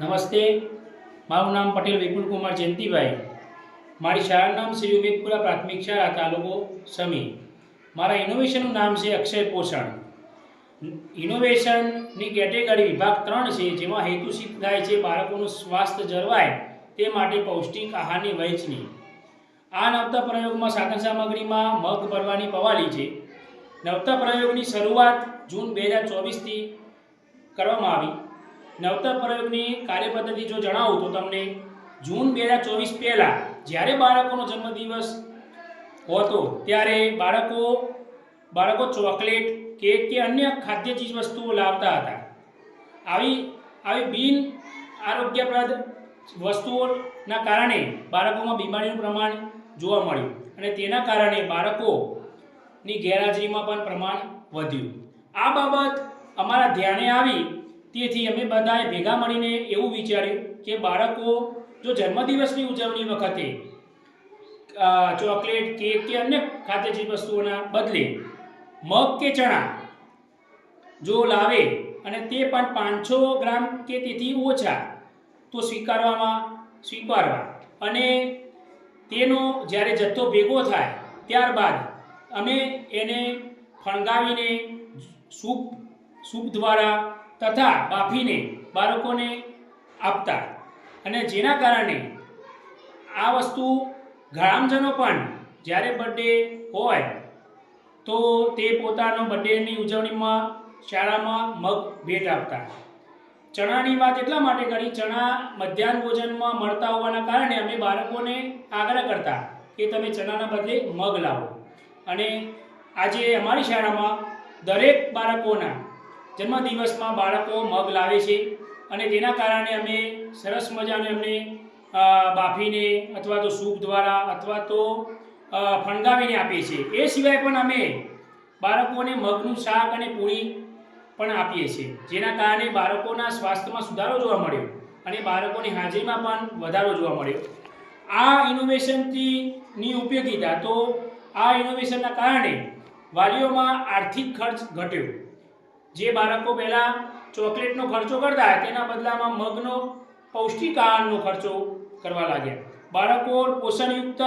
નમસ્તે, મારું નામ પટેલ વિપુલકુમાર જયંતિભાઈ. મારી શાળાનું નામ શ્રી ઉમેદપુરા પ્રાથમિક શાળા, તાલુકો સમી. મારા ઇનોવેશનનું નામ છે અક્ષય પોષણ. ઇનોવેશનની કેટેગરી વિભાગ 3 છે, જેમાં હેતુ સિદ્ધ થાય છે બાળકોનું સ્વાસ્થ્ય જળવાય તે માટે પૌષ્ટિક આહારની વહેંચણી. આ નવતર પ્રયોગમાં સાધન સામગ્રીમાં મગ ભરવાની પવાલી છે. નવતર પ્રયોગની શરૂઆત જૂન 2024થી કરવામાં આવી. નવતર પ્રયોગની કાર્યપદ્ધતિ જો જણાવું તો તમને જૂન 2024 પહેલાં જ્યારે બાળકોનો જન્મદિવસ હતો ત્યારે બાળકો ચોકલેટ, કેક કે અન્ય ખાદ્ય ચીજ વસ્તુઓ લાવતા હતા. આવી બિન આરોગ્યપ્રદ વસ્તુઓના કારણે બાળકોમાં બીમારીનું પ્રમાણ જોવા મળ્યું અને તેના કારણે બાળકોની ગેરહાજરીમાં પણ પ્રમાણ વધ્યું. આ બાબત અમારા ધ્યાને આવી, તેથી અમે બધાએ ભેગા મળીને એવું વિચાર્યું કે બાળકો જો જન્મદિવસની ઉજવણી વખતે ચોકલેટ, કેક કે અન્ય ખાદ્ય ચીજ વસ્તુઓના બદલે મગ કે ચણા જો લાવે અને તે પણ 500 ગ્રામ કે તેથી ઓછા તો સ્વીકારવા અને તેનો જ્યારે જથ્થો ભેગો થાય ત્યારબાદ અમે એને ફણગાવીને સૂપ દ્વારા તથા બાફીને બાળકોને આપતા, અને જેના કારણે આ વસ્તુ ગ્રામજનો પણ જ્યારે બર્થડે હોય તો તે પોતાનો બર્થડેની ઉજવણીમાં શાળામાં મગ ભેટ આપતા. ચણાની વાત એટલા માટે કરી, ચણા મધ્યાહન ભોજનમાં મળતા હોવાના કારણે અમે બાળકોને આગ્રહ કરતા કે તમે ચણાના બદલે મગ લાવો. અને આજે અમારી શાળામાં દરેક બાળકોના જન્મદિવસમાં બાળકો મગ લાવે છે અને તેના કારણે અમે સરસ મજાનું એમને બાફીને અથવા તો સૂપ દ્વારા અથવા તો ફણગાવીને આપીએ છીએ. એ સિવાય પણ અમે બાળકોને મગનું શાક અને પૂરી પણ આપીએ છીએ, જેના કારણે બાળકોના સ્વાસ્થ્યમાં સુધારો જોવા મળ્યો અને બાળકોની હાજરીમાં પણ વધારો જોવા મળ્યો. આ ઇનોવેશનની ઉપયોગિતા તો આ ઇનોવેશનના કારણે વાલીઓમાં આર્થિક ખર્ચ ઘટ્યો. જે બાળકો પહેલાં ચોકલેટનો ખર્ચો કરતા તેના બદલામાં મગનો પૌષ્ટિક આહારનો ખર્ચો કરવા લાગ્યા. બાળકો પોષણયુક્ત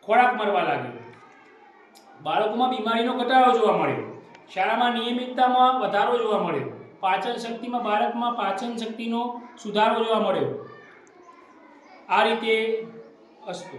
ખોરાક મળવા લાગ્યો. બાળકોમાં બીમારીનો ઘટાડો જોવા મળ્યો. શાળામાં નિયમિતતામાં વધારો જોવા મળ્યો. પાચન શક્તિમાં બાળકમાં પાચન શક્તિનો સુધારો જોવા મળ્યો. આ રીતે અસ્તુ.